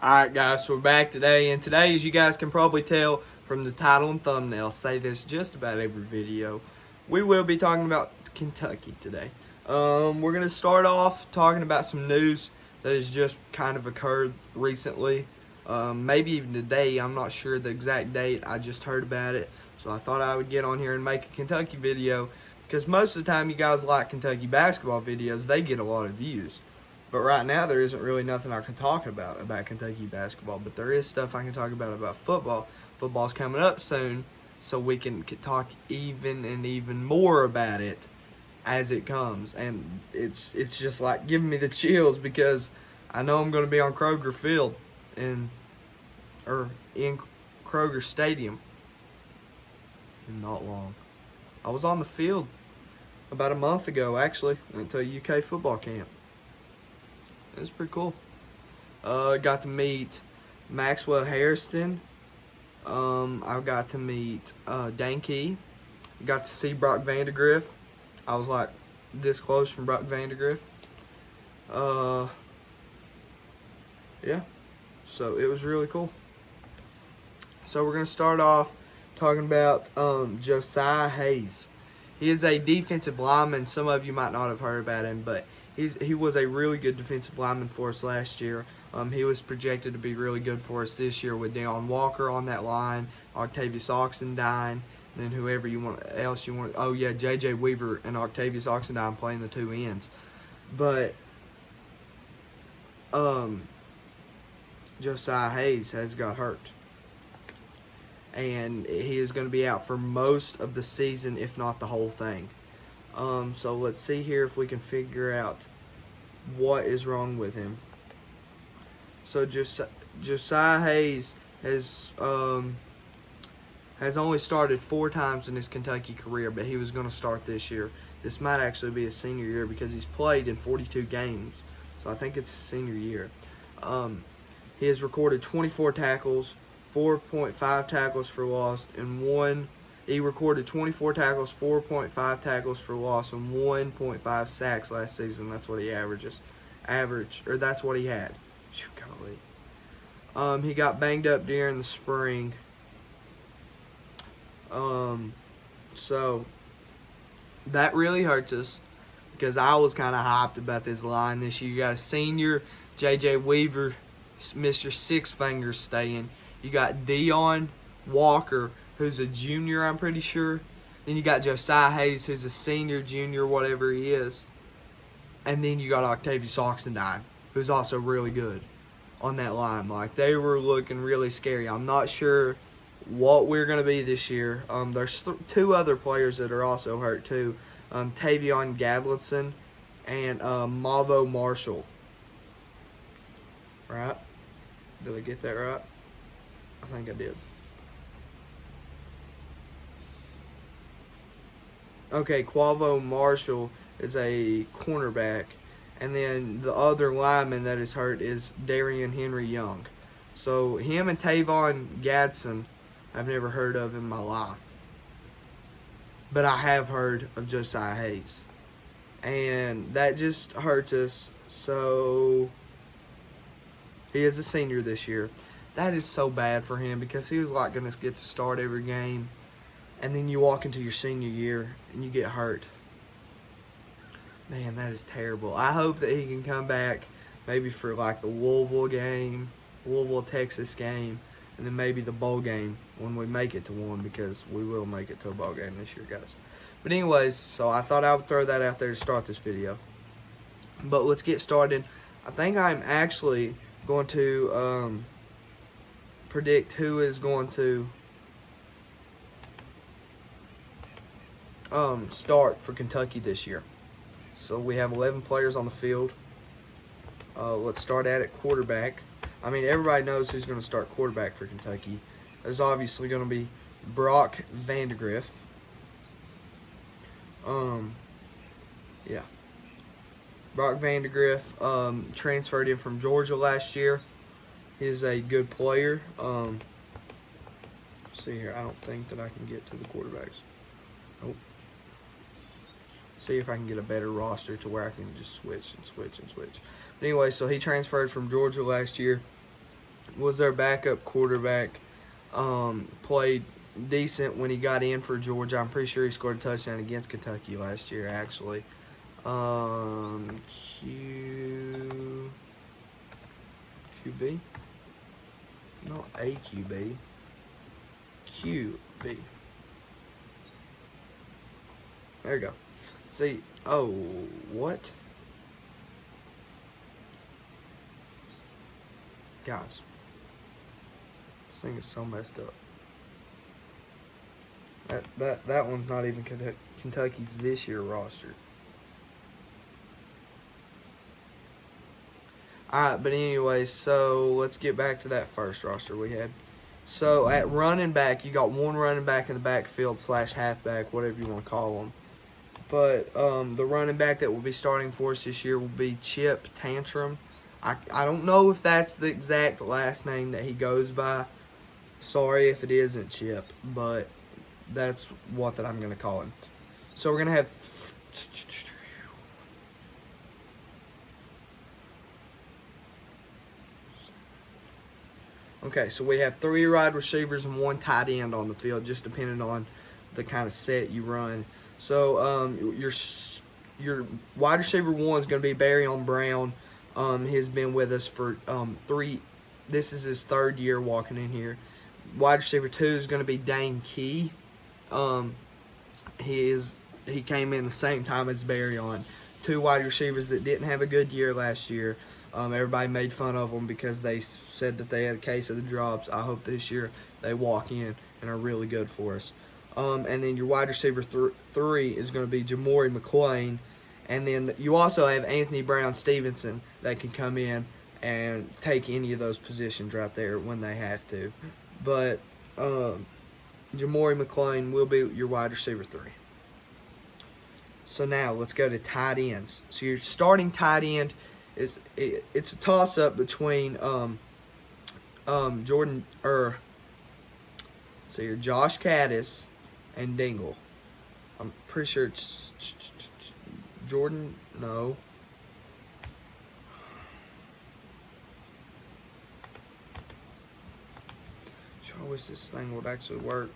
Alright guys, so we're back today, and today, as you guys can probably tell from the title and thumbnail, say this just about every video, we will be talking about Kentucky today. We're going to start off talking about some news that has just kind of occurred recently, maybe even today. I'm not sure the exact date, I just heard about it, so I thought I would get on here and make a Kentucky video, because most of the time you guys like Kentucky basketball videos, they get a lot of views. But right now, there isn't really nothing I can talk about Kentucky basketball. But there is stuff I can talk about football. Football's coming up soon, so we can talk even more about it as it comes. And it's just like giving me the chills because I know I'm going to be on Kroger Field in Kroger Stadium in not long. I was on the field about a month ago, actually. Went to a UK football camp. It was pretty cool. Got to meet Maxwell Harrison. I got to meet Dane Key. Got to see Brock Vandagriff. I was like this close from Brock Vandagriff. Yeah. So it was really cool. So we're going to start off talking about Josiah Hayes. He is a defensive lineman. Some of you might not have heard about him, but he was a really good defensive lineman for us last year. He was projected to be really good for us this year with Deion Walker on that line, Octavius Oxendine, and then whoever else you want. Oh yeah, J.J. Weaver and Octavius Oxendine playing the two ends. But Josiah Hayes has got hurt, and he is going to be out for most of the season, if not the whole thing. So let's see here if we can figure out what is wrong with him. So Josiah Hayes has only started 4 times in his Kentucky career, but he was going to start this year. This might actually be his senior year because he's played in 42 games. So I think it's his senior year. He has recorded 24 tackles, 4.5 tackles for loss, and he recorded 24 tackles, 4.5 tackles for loss, and 1.5 sacks last season. That's what he that's what he had. Golly. He got banged up during the spring. So that really hurts us because I was kind of hyped about this line this year. You got a senior, J.J. Weaver, Mr. Six Fingers staying. You got Deion Walker, who's a junior, I'm pretty sure. Then you got Josiah Hayes, who's a senior, junior, whatever he is. And then you got Octavius Oxendine, who's also really good on that line. Like, they were looking really scary. I'm not sure what we're going to be this year. There's 2 other players that are also hurt, too. Tavion Gadlinson and Mavo Marshall. Right? Did I get that right? I think I did. Okay, Quavo Marshall is a cornerback. And then the other lineman that is hurt is Darian Henry Young. So him and Tavon Gadsden, I've never heard of in my life. But I have heard of Josiah Hayes. And that just hurts us. So he is a senior this year. That is so bad for him because he was like going to get to start every game. And then you walk into your senior year and you get hurt. Man, that is terrible. I hope that he can come back maybe for like the Louisville, Texas game, and then maybe the bowl game when we make it to one, because we will make it to a bowl game this year, guys. But anyways, so I thought I would throw that out there to start this video. But let's get started. I think I'm actually going to predict who is going to start for Kentucky this year. So we have 11 players on the field. Let's start at quarterback. I mean, everybody knows who's going to start quarterback for Kentucky. There's obviously going to be Brock Vandagriff. Yeah. Brock Vandagriff transferred in from Georgia last year. He's a good player. Let's see here. I don't think that I can get to the quarterbacks. Nope. See if I can get a better roster to where I can just switch and switch and switch. But anyway, so he transferred from Georgia last year. was their backup quarterback. Played decent when he got in for Georgia. I'm pretty sure he scored a touchdown against Kentucky last year, actually. QB. Not AQB. QB. There you go. See, oh, what? Guys, this thing is so messed up. That one's not even Kentucky's this year roster. Alright, but anyway, so let's get back to that first roster we had. So at running back, you got one running back in the backfield / halfback, whatever you want to call them. But the running back that will be starting for us this year will be Chip Tantrum. I don't know if that's the exact last name that he goes by. Sorry if it isn't Chip, but that's what I'm going to call him. So we're going to have... Okay, so we have 3 wide receivers and 1 tight end on the field, just depending on the kind of set you run. So your wide receiver 1 is going to be Barryon Brown. He's been with us for 3. This is his 3rd year walking in here. Wide receiver 2 is going to be Dane Key. He came in the same time as Barryon. 2 wide receivers that didn't have a good year last year. Everybody made fun of them because they said that they had a case of the drops. I hope this year they walk in and are really good for us. And then your wide receiver 3 is going to be Jamori McClain. And then you also have Anthony Brown Stevenson that can come in and take any of those positions right there when they have to. But Jamori McClain will be your wide receiver 3. So now let's go to tight ends. So your starting tight end it's a toss-up between Josh Caddis and Dingle. I'm pretty sure it's Jordan. No. I wish this thing would actually work.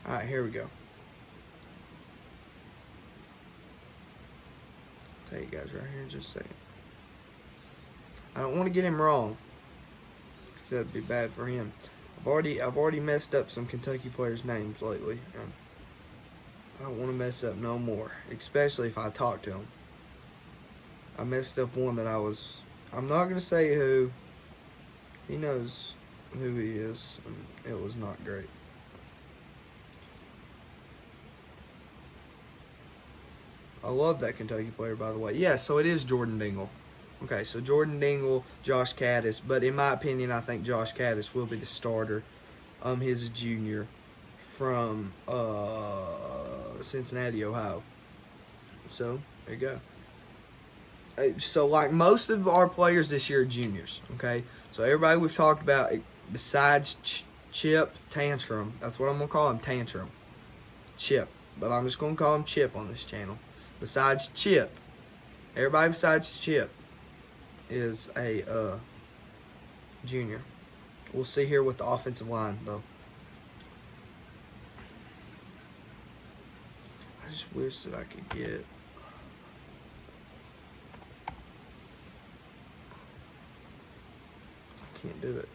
Alright, here we go. I'll tell you guys right here in just a second. I don't want to get him wrong, because that'd be bad for him. I've already messed up some Kentucky players' names lately. I don't want to mess up no more, especially if I talk to them. I messed up one that I'm not going to say who. He knows who he is, and it was not great. I love that Kentucky player, by the way. Yeah, so it is Jordan Dingle. Okay, so Jordan Dingle, Josh Caddis, but in my opinion, I think Josh Caddis will be the starter. He's a junior from Cincinnati, Ohio. So, there you go. So, like most of our players this year are juniors, okay? So, everybody we've talked about, besides Chip Tantrum, that's what I'm going to call him, Tantrum. Chip. But I'm just going to call him Chip on this channel. Besides Chip, everybody besides Chip is a junior. We'll see here with the offensive line, though. I just wish that I could get... I can't do it.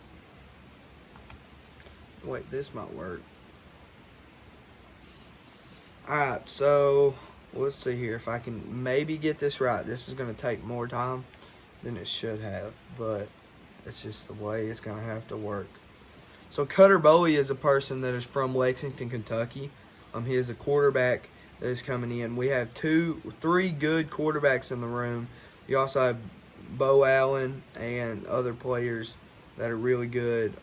Wait, this might work. Alright, so let's see here if I can maybe get this right. This is going to take more time than it should have, but it's just the way it's going to have to work. So Cutter Bowie is a person that is from Lexington, Kentucky. He is a quarterback that is coming in. We have 3 good quarterbacks in the room. You also have Bo Allen and other players that are really good.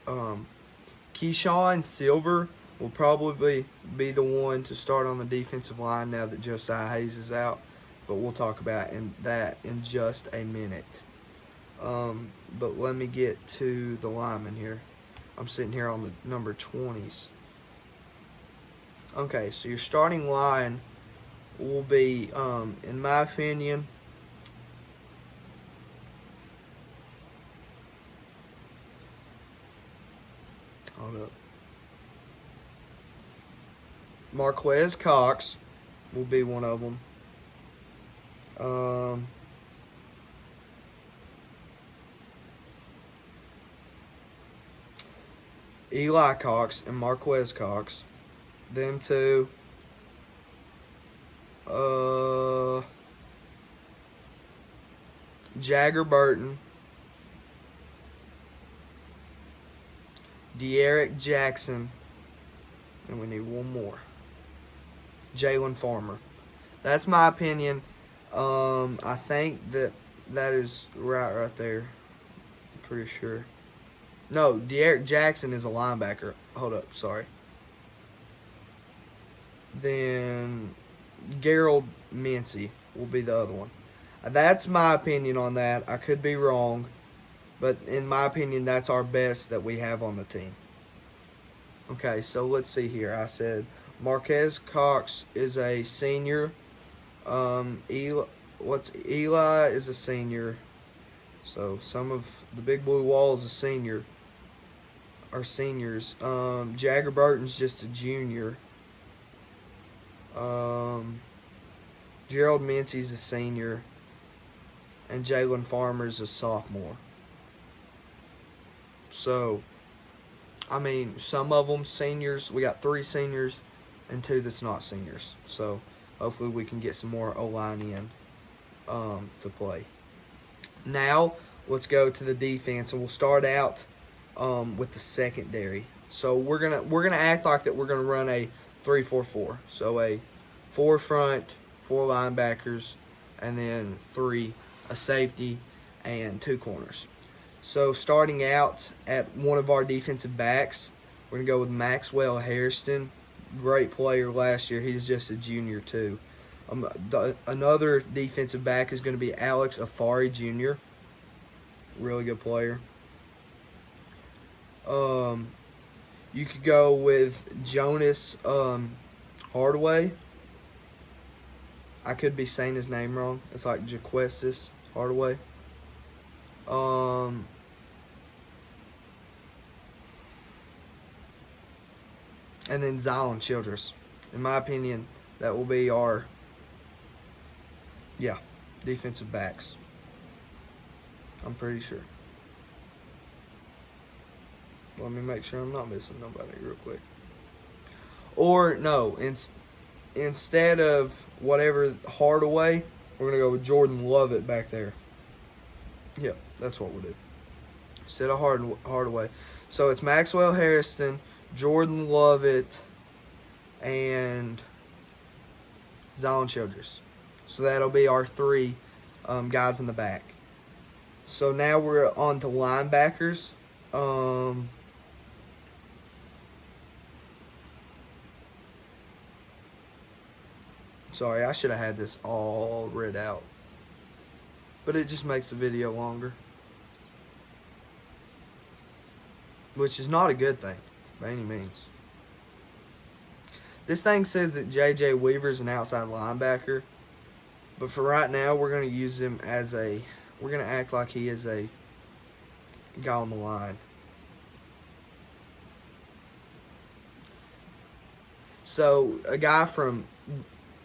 Keyshawn Silver will probably be the one to start on the defensive line now that Josiah Hayes is out. But we'll talk about that in just a minute. But let me get to the linemen here. I'm sitting here on the number 20s. Okay, so your starting line will be, in my opinion, Hold up. Marquez Cox will be one of them. Eli Cox and Marquez Cox. Them two. Jagger Burton. De'Aaron Jackson. And we need one more. Jalen Farmer. That's my opinion. I think that is right there. I'm pretty sure. No, De'Aaron Jackson is a linebacker. Hold up, sorry. Then Gerald Mincey will be the other one. That's my opinion on that. I could be wrong, but in my opinion, that's our best that we have on the team. Okay, so let's see here. I said Marquez Cox is a senior. Eli is a senior. So some of the Big Blue Wall is a senior. Are seniors. Jagger Burton's just a junior. Gerald Mincey's a senior. And Jalen Farmer's a sophomore. So, I mean, some of them seniors. We got 3 seniors and 2 that's not seniors. So, hopefully we can get some more O-line in to play. Now, let's go to the defense, and we'll start out with the secondary. So we're gonna act like that we're gonna run a 3-4-4. So a 4 front, 4 linebackers, and then 3 a safety and 2 corners. So starting out at one of our defensive backs, we're gonna go with Maxwell Hairston. Great player last year. He's just a junior too. Another defensive back is going to be Alex Afari Jr. Really good player. You could go with Jonas Hardaway. I could be saying his name wrong. It's like Jaquestis Hardaway. And then Zion Childress. In my opinion, that will be our defensive backs. I'm pretty sure. Let me make sure I'm not missing nobody real quick. Or, no, instead of whatever Hardaway, we're going to go with Jordan Lovett back there. Yep, that's what we'll do. Instead of Hardaway. So it's Maxwell Hairston, Jordan Lovett, and Zion Childress. So that'll be our 3 guys in the back. So now we're on to linebackers. Sorry, I should have had this all read out. But it just makes the video longer. Which is not a good thing, by any means. This thing says that J.J. Weaver's an outside linebacker. But for right now, we're going to use him as we're going to act like he is a guy on the line. So, a guy from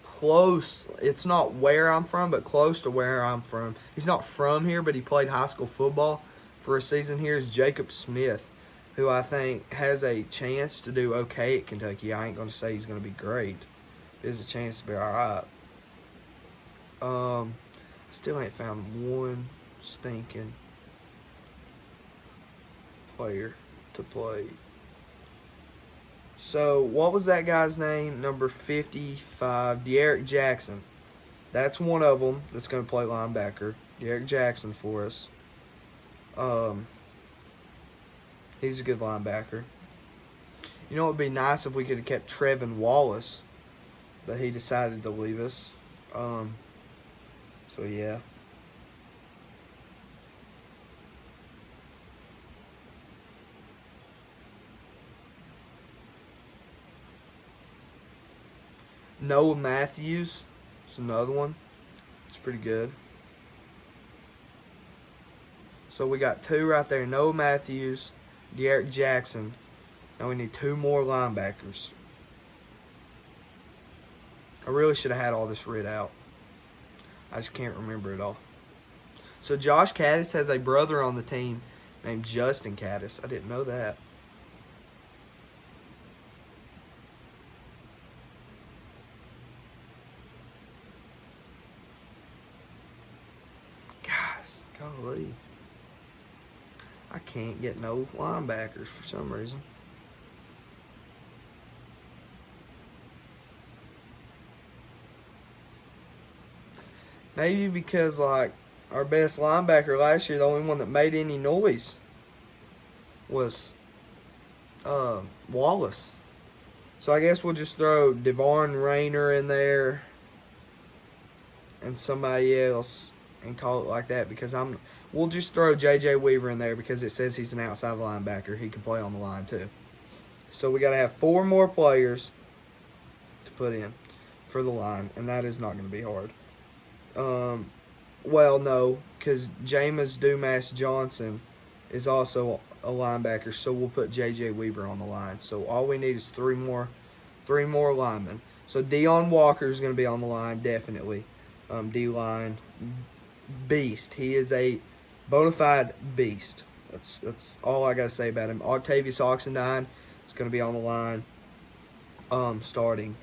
close, it's not where I'm from, but close to where I'm from. He's not from here, but he played high school football for a season here, is Jacob Smith, who I think has a chance to do okay at Kentucky. I ain't going to say he's going to be great. There's a chance to be all right. Still ain't found one stinking player to play. So, what was that guy's name? Number 55, De'Aaron Jackson. That's one of them that's going to play linebacker. De'Aaron Jackson for us. He's a good linebacker. You know, it would be nice if we could have kept Trevin Wallace, but he decided to leave us. So, yeah. Noah Matthews is another one. It's pretty good. So we got 2 right there. Noah Matthews, De'Aaron Jackson. Now we need 2 more linebackers. I really should have had all this read out. I just can't remember it all. So Josh Caddis has a brother on the team named Justin Caddis. I didn't know that. Guys, golly. I can't get no linebackers for some reason. Maybe because, like, our best linebacker last year, the only one that made any noise was Wallace. So I guess we'll just throw Devon Rayner in there and somebody else and call it like that, because we'll just throw J.J. Weaver in there because it says he's an outside linebacker. He can play on the line too. So we got to have 4 more players to put in for the line, and that is not going to be hard. Well, no, because Jameis Dumas Johnson is also a linebacker, so we'll put J.J. Weaver on the line. So all we need is 3 more linemen. So Deon Walker is going to be on the line, definitely. D-line beast. He is a bona fide beast. That's all I got to say about him. Octavius Oxendine is going to be on the line, starting.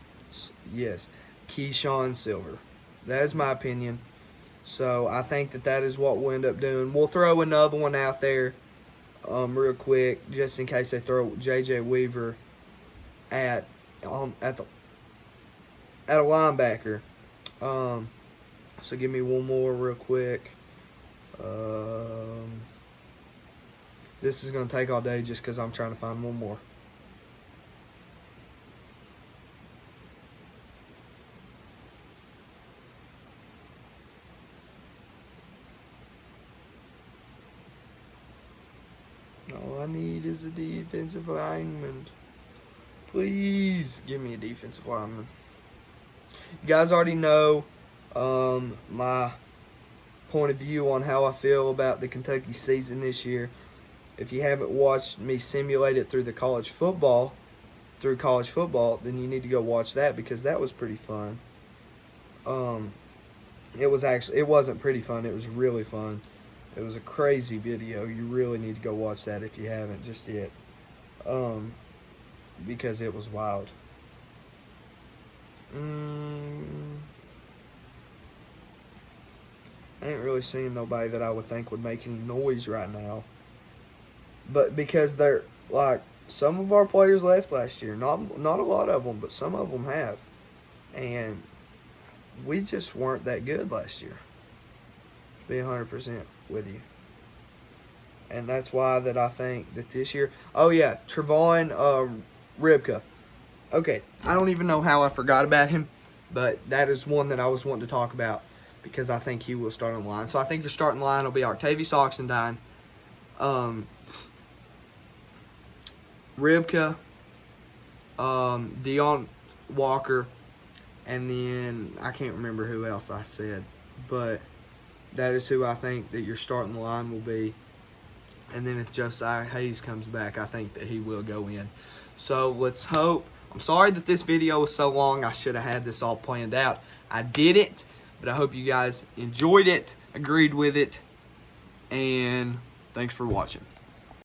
Yes, Keyshawn Silver. That is my opinion. So I think that is what we'll end up doing. We'll throw another one out there real quick, just in case they throw J.J. Weaver at a linebacker. So give me one more real quick. This is going to take all day just because I'm trying to find one more. All I need is a defensive lineman. Please give me a defensive lineman. You guys already know my point of view on how I feel about the Kentucky season this year. If you haven't watched me simulate it through college football, then you need to go watch that, because that was pretty fun. It wasn't pretty fun. It was really fun. It was a crazy video. You really need to go watch that if you haven't just yet. Because it was wild. I ain't really seeing nobody that I would think would make any noise right now. But because they're, like, some of our players left last year. Not a lot of them, but some of them have. And we just weren't that good last year. To be 100% with you. And that's why that I think that this year... Oh, yeah, Trevon Ribka. Okay, I don't even know how I forgot about him, but that is one that I was wanting to talk about because I think he will start on the line. So I think your starting line will be Octavius Oxendine, Ribka, Deon Walker, and then I can't remember who else I said, but that is who I think that your starting line will be. And then if Josiah Hayes comes back, I think that he will go in. So let's hope. I'm sorry that this video was so long. I should have had this all planned out. I didn't, but I hope you guys enjoyed it, agreed with it, and thanks for watching.